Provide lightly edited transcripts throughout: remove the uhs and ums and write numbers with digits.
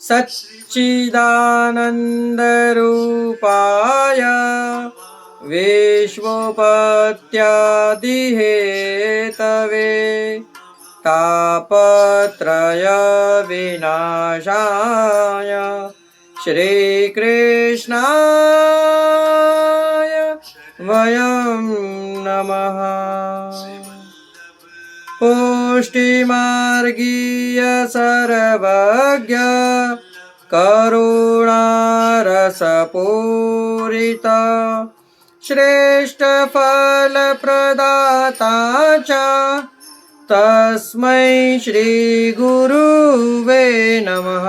सच्चिदानन्दरूपाय विश्वोपत्यादिहेतवे तापत्रय विनाशाय श्रीकृष्णाय वयं नमः। पुष्टिमार्गीय सर्वज्ञ करुणारसपूरित श्रेष्ठ फलप्रदाता च तस्मै श्री गुरुवे नमः।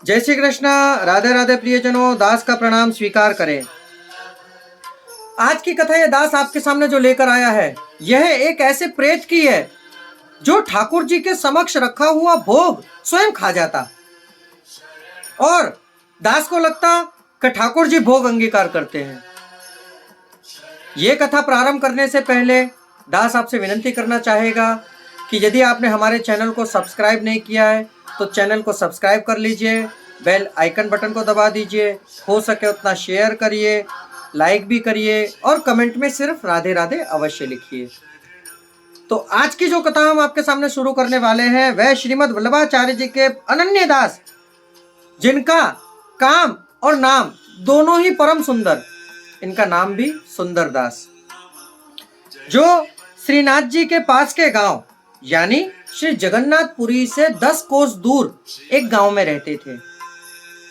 जय श्री कृष्ण। राधे राधे प्रियजनों, दास का प्रणाम स्वीकार करें। आज की कथा यह दास आपके सामने जो लेकर आया है, यह एक ऐसे प्रेत की है जो ठाकुर जी के समक्ष रखा हुआ भोग स्वयं खा जाता और दास को लगता कि ठाकुर जी भोग अंगीकार करते हैं। यह कथा प्रारंभ करने से पहले दास आपसे विनती करना चाहेगा कि यदि आपने हमारे चैनल को सब्सक्राइब नहीं किया है तो चैनल को सब्सक्राइब कर लीजिए, बेल आइकन बटन को दबा दीजिए, हो सके उतना शेयर करिए, लाइक भी करिए और कमेंट में सिर्फ राधे राधे अवश्य लिखिए। तो आज की जो कथा हम आपके सामने शुरू करने वाले हैं वह श्रीमद् वल्लभाचार्य जी के अनन्य दास, जिनका काम और नाम दोनों ही परम सुंदर, इनका नाम भी सुंदर दास, जो श्रीनाथ जी के पास के गांव यानी श्री जगन्नाथपुरी से 10 कोस दूर एक गांव में रहते थे,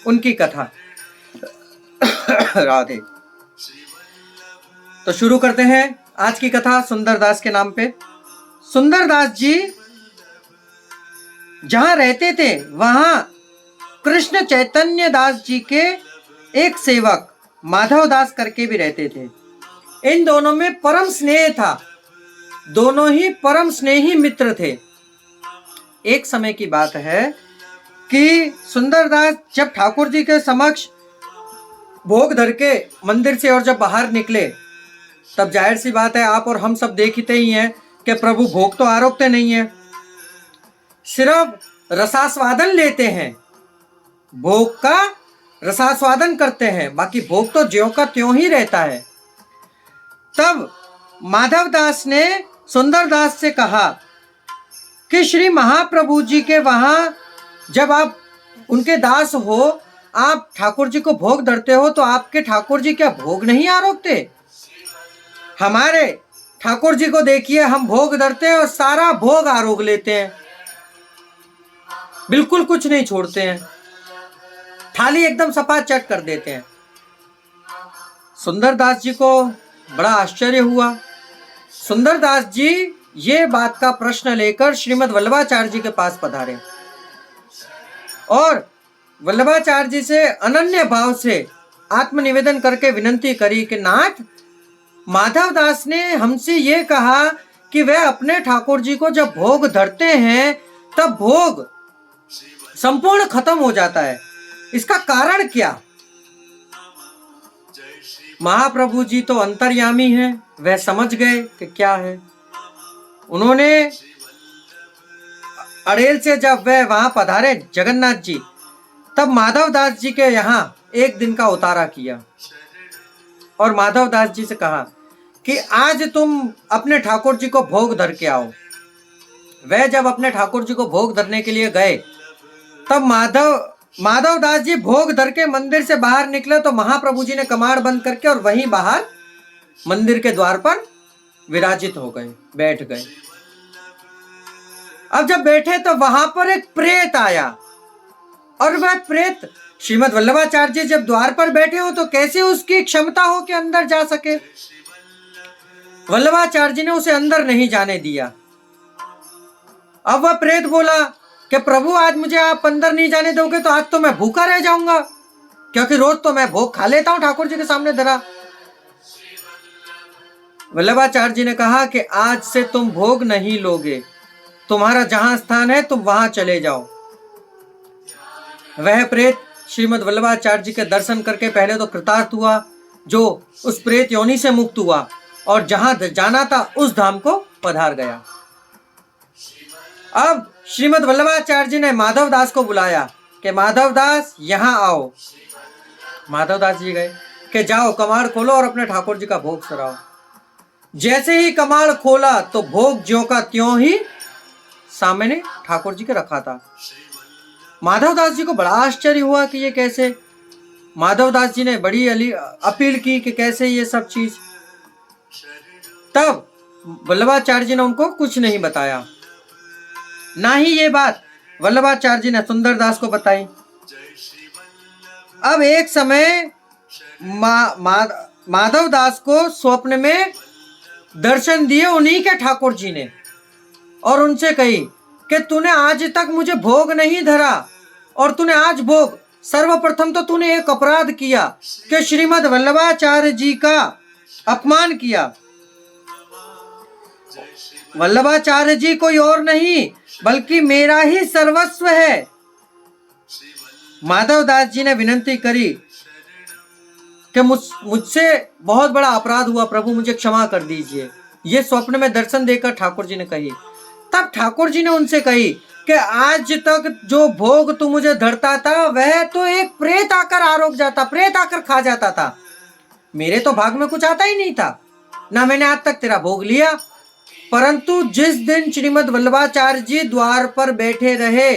उनकी कथा। राधे। तो शुरू करते हैं आज की कथा सुंदर दास के नाम पे। सुंदर दास जी जहां रहते थे वहां कृष्ण चैतन्य दास जी के एक सेवक माधव दास करके भी रहते थे। इन दोनों में परम स्नेह था, दोनों ही परम स्नेही मित्र थे। एक समय की बात है कि सुंदर दास जब ठाकुर जी के समक्ष भोग धर के मंदिर से और जब बाहर निकले, तब जाहिर सी बात है आप और हम सब देखते ही हैं कि प्रभु भोग तो आरोगते नहीं है, सिर्फ रसास्वादन लेते हैं, भोग का रसास्वादन करते हैं, बाकी भोग तो ज्यों का त्यों ही रहता है। तब माधव दास ने सुंदर दास से कहा कि श्री महाप्रभु जी के वहां जब आप उनके दास हो, आप ठाकुर जी को भोग धरते हो, तो आपके ठाकुर जी क्या भोग नहीं आरोगते? हमारे ठाकुर जी को देखिए, हम भोग धरते हैं और सारा भोग आरोग लेते हैं, बिल्कुल कुछ नहीं छोड़ते हैं, थाली एकदम सपाचट कर देते हैं। सुंदर दास जी को बड़ा आश्चर्य हुआ। सुंदर दास जी ये बात का प्रश्न लेकर श्रीमद् वल्लभाचार्य जी के पास पधारे और वल्लभाचार्य जी से अनन्य भाव से आत्मनिवेदन करके विनती करी कि नाथ, माधव दास ने हमसे ये कहा कि वह अपने ठाकुर जी को जब भोग धरते हैं तब भोग संपूर्ण खत्म हो जाता है, इसका कारण क्या? महाप्रभु जी तो अंतर्यामी हैं, वह समझ गए कि क्या है। उन्होंने अड़ेल से जब वह वहां पधारे जगन्नाथ जी, तब माधव दास जी के यहाँ एक दिन का उतारा किया और माधव दास जी से कहा कि आज तुम अपने ठाकुर जी को भोग धर के आओ। वह जब अपने ठाकुर जी को भोग धरने के लिए गए, तब माधव दास जी भोग धर के मंदिर से बाहर निकले तो महाप्रभु जी ने कमाड़ बंद करके और वहीं बाहर मंदिर के द्वार पर विराजित हो गए, बैठ गए। अब जब बैठे तो वहां पर एक प्रेत आया और वह प्रेत श्रीमद् वल्लभाचार्य जी जब द्वार पर बैठे हो तो कैसे उसकी क्षमता हो कि अंदर जा सके? वल्लभाचार्य जी ने उसे अंदर नहीं जाने दिया। अब वह प्रेत बोला कि प्रभु, आज मुझे आप अंदर नहीं जाने दोगे तो आज तो मैं भूखा रह जाऊंगा, क्योंकि रोज तो मैं भोग खा लेता हूं ठाकुर जी के सामने धरा। वल्लभाचार्य जी ने कहा कि आज से तुम भोग नहीं लोगे, तुम्हारा जहां स्थान है तुम वहां चले जाओ। वह प्रेत श्रीमद् वल्लभाचार्य जी के दर्शन करके पहले तो कृतार्थ हुआ, जो उस प्रेत योनि से मुक्त हुआ और जहां जाना था उस धाम को पधार गया। अब श्रीमद वल्लभाचार्य जी ने माधव दास को बुलाया कि माधव दास यहाँ आओ। माधव दास जी गए कि जाओ कमाड़ खोलो और अपने ठाकुर जी का भोग सराओ। जैसे ही कमाड़ खोला तो भोग ज्यों का त्यों ही सामने ठाकुर जी के रखा था। माधव दास जी को बड़ा आश्चर्य हुआ कि ये कैसे। माधव दास जी ने बड़ी अपील की कि कैसे ये सब चीज। तब वल्लभाचार्य जी ने उनको कुछ नहीं बताया, ना ही ये बात वल्लभाचार्य जी ने सुंदर दास को बताई। अब एक समय माधव दास को स्वप्न में दर्शन दिए उन्हीं के ठाकुर जी ने और उनसे कही कि तूने आज तक मुझे भोग नहीं धरा और तूने आज भोग। सर्वप्रथम तो तूने एक अपराध किया कि श्रीमद वल्लभाचार्य जी का अपमान किया। वल्लभाचार्य जी कोई और नहीं बल्कि मेरा ही सर्वस्व है। माधव दास जी ने विनती करी कि मुझसे बहुत बड़ा अपराध हुआ, प्रभु मुझे क्षमा कर दीजिए। ये स्वप्न में दर्शन देकर ठाकुर जी ने कही। तब ठाकुर जी ने उनसे कही कि आज तक जो भोग तू मुझे धरता था वह तो एक प्रेत आकर आरोग जाता, प्रेत आकर खा जाता था। मेरे तो भाग में कुछ आता ही नहीं था, ना मैंने आज तक तेरा भोग लिया। परंतु जिस दिन श्रीमद वल्लभाचार्य जी द्वार पर बैठे रहे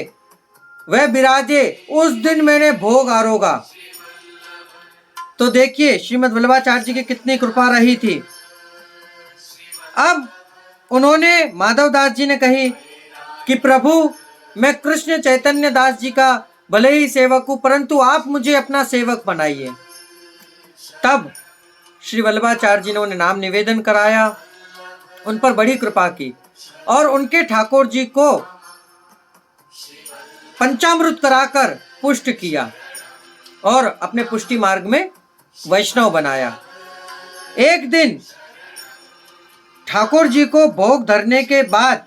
वह विराजे, उस दिन मैंने भोग आरोगा। तो देखिए श्रीमद वल्लभाचार्य जी की कितनी कृपा रही थी। अब उन्होंने माधव दास जी ने कही कि प्रभु मैं कृष्ण चैतन्य दास जी का भले ही सेवक हूं, परंतु आप मुझे अपना सेवक बनाइए। तब श्री वल्लभाचार्य जी ने उन्हें नाम निवेदन कराया, उन पर बड़ी कृपा की और उनके ठाकुर जी को पंचामृत कराकर पुष्ट किया और अपने पुष्टि मार्ग में वैष्णव बनाया। एक दिन ठाकुर जी को भोग धरने के बाद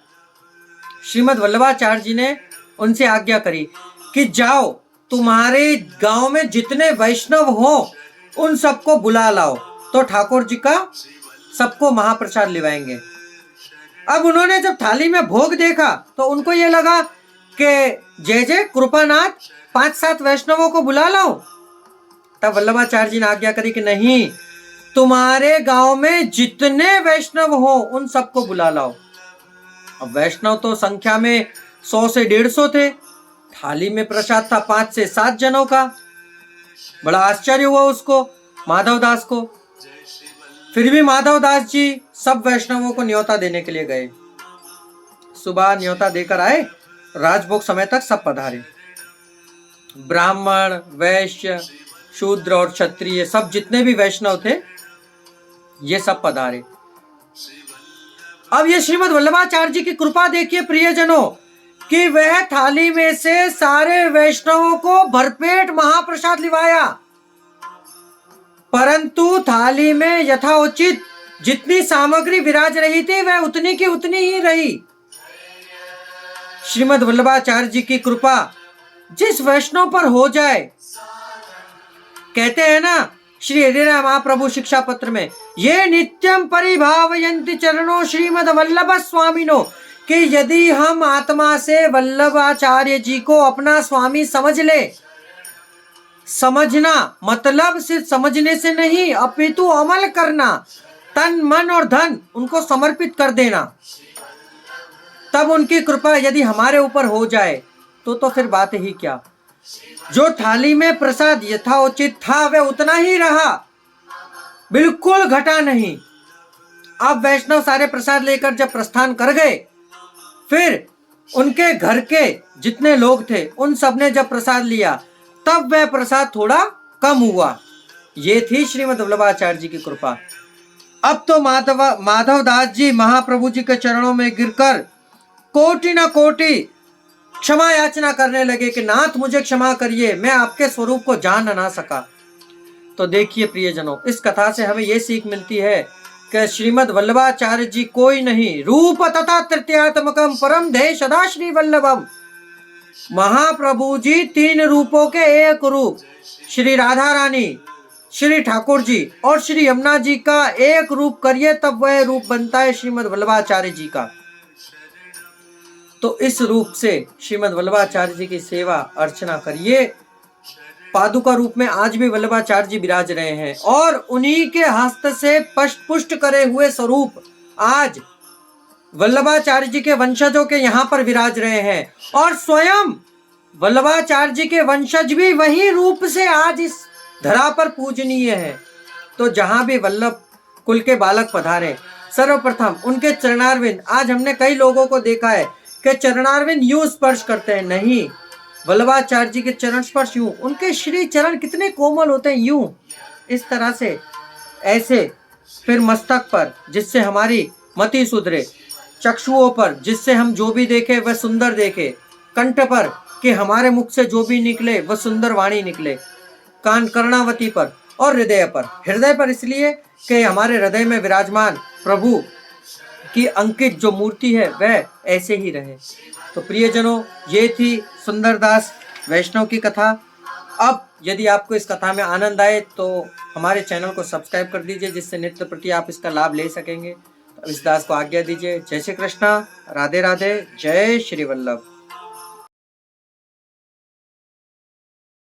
श्रीमद वल्लभाचार्य जी ने उनसे आज्ञा करी कि जाओ तुम्हारे गांव में जितने वैष्णव हो उन सबको बुला लाओ, तो ठाकुर जी का सबको महाप्रसाद लिवाएंगे। अब उन्होंने जब थाली में भोग देखा तो उनको ये लगा कि जय जय कृपानाथ 5-7 वैष्णवों को बुला लाओ। तब वल्लभाचार्य जी ने आज्ञा करी कि नहीं, तुम्हारे गांव में जितने वैष्णव हो उन सबको बुला लाओ। अब वैष्णव तो संख्या में 100 से 150 थे, थाली में प्रसाद था 5 से 7 जनों का। बड़ा आश्चर्य हुआ उसको, माधव दास को। फिर भी माधव दास जी सब वैष्णवों को न्योता देने के लिए गए। सुबह न्योता देकर आए, राजभोग समय तक सब पधारे। ब्राह्मण, वैश्य, शूद्र और क्षत्रिय सब जितने भी वैष्णव थे ये सब पधारे। अब ये श्रीमद वल्लभाचार्य जी की कृपा देखिए प्रियजनों कि वह थाली में से सारे वैष्णवों को भरपेट महाप्रसाद लिवाया, परंतु थाली में यथाउचित जितनी सामग्री विराज रही थी वह उतनी की उतनी ही रही। श्रीमद वल्लभाचार्य जी की कृपा जिस वैष्णव पर हो जाए, कहते हैं ना श्री हरिराय महाप्रभु शिक्षा पत्र में, ये नित्यम परिभावयन्ति चरणों श्रीमद वल्लभ स्वामिनो, कि यदि हम आत्मा से वल्लभाचार्य जी को अपना स्वामी समझ ले, समझना मतलब सिर्फ समझने से नहीं अपितु अमल करना, तन मन और धन उनको समर्पित कर देना, तब उनकी कृपा यदि हमारे ऊपर हो जाए तो फिर बात ही क्या। जो थाली में प्रसाद यथाउचित था वह उतना ही रहा, बिल्कुल घटा नहीं। अब वैष्णव सारे प्रसाद लेकर जब प्रस्थान कर गए, फिर उनके घर के जितने लोग थे उन सब ने जब प्रसाद लिया तब वह प्रसाद थोड़ा कम हुआ। ये थी श्रीमद वल्लभाचार्य जी की कृपा। अब तो माधव दास जी महाप्रभु जी के चरणों में गिरकर कोटि न कोटि क्षमा याचना करने लगे कि नाथ मुझे क्षमा करिए, मैं आपके स्वरूप को जान ना सका। तो देखिए प्रियजनों, इस कथा से हमें यह सीख मिलती है कि श्रीमद वल्लभाचार्य जी कोई नहीं, रूप तथा तृतीयात्मकम परम ध्येय सदा श्री वल्लभम। महाप्रभु जी 3 रूपों के एक रूप, श्री राधा रानी, श्री ठाकुर जी और श्री यमुना जी का एक रूप करिए तब वह रूप बनता है श्रीमद वल्लभाचार्य जी का। तो इस रूप से श्रीमद् वल्लभाचार्य जी की सेवा अर्चना करिए। पादुका रूप में आज भी वल्लभाचार्य जी विराज रहे हैं और उन्हीं के हस्त से पष्ट पुष्ट करे हुए स्वरूप आज वल्लभाचार्य जी के वंशजों के यहाँ पर विराज रहे हैं और स्वयं वल्लभाचार्य जी के वंशज भी वही रूप से आज इस धरा पर पूजनीय है। तो जहां भी वल्लभ कुल के बालक पधारे, सर्वप्रथम उनके चरणारविंद, आज हमने कई लोगों को देखा है कि चरणारविंद यूं स्पर्श करते हैं, नहीं, वल्लभाचार्य जी के चरण स्पर्श यूं, उनके श्री चरण कितने कोमल होते हैं, यूं इस तरह से, ऐसे। फिर मस्तक पर जिससे हमारी मति सुधरे, चक्षुओं पर जिससे हम जो भी देखे वह सुंदर देखे, कंठ पर कि हमारे मुख से जो भी निकले वह सुंदर वाणी निकले, कान कर्णावती पर और हृदय पर। हृदय पर इसलिए कि हमारे हृदय में विराजमान प्रभु की अंकित जो मूर्ति है वह ऐसे ही रहे। तो प्रियजनों, ये थी सुंदरदास वैष्णव की कथा। अब यदि आपको इस कथा में आनंद आए तो हमारे चैनल को सब्सक्राइब कर दीजिए, जिससे नित्य प्रति आप इसका लाभ ले सकेंगे। तो इस दास को आज्ञा दीजिए। जय श्री कृष्णा, राधे राधे, जय श्री वल्लभ।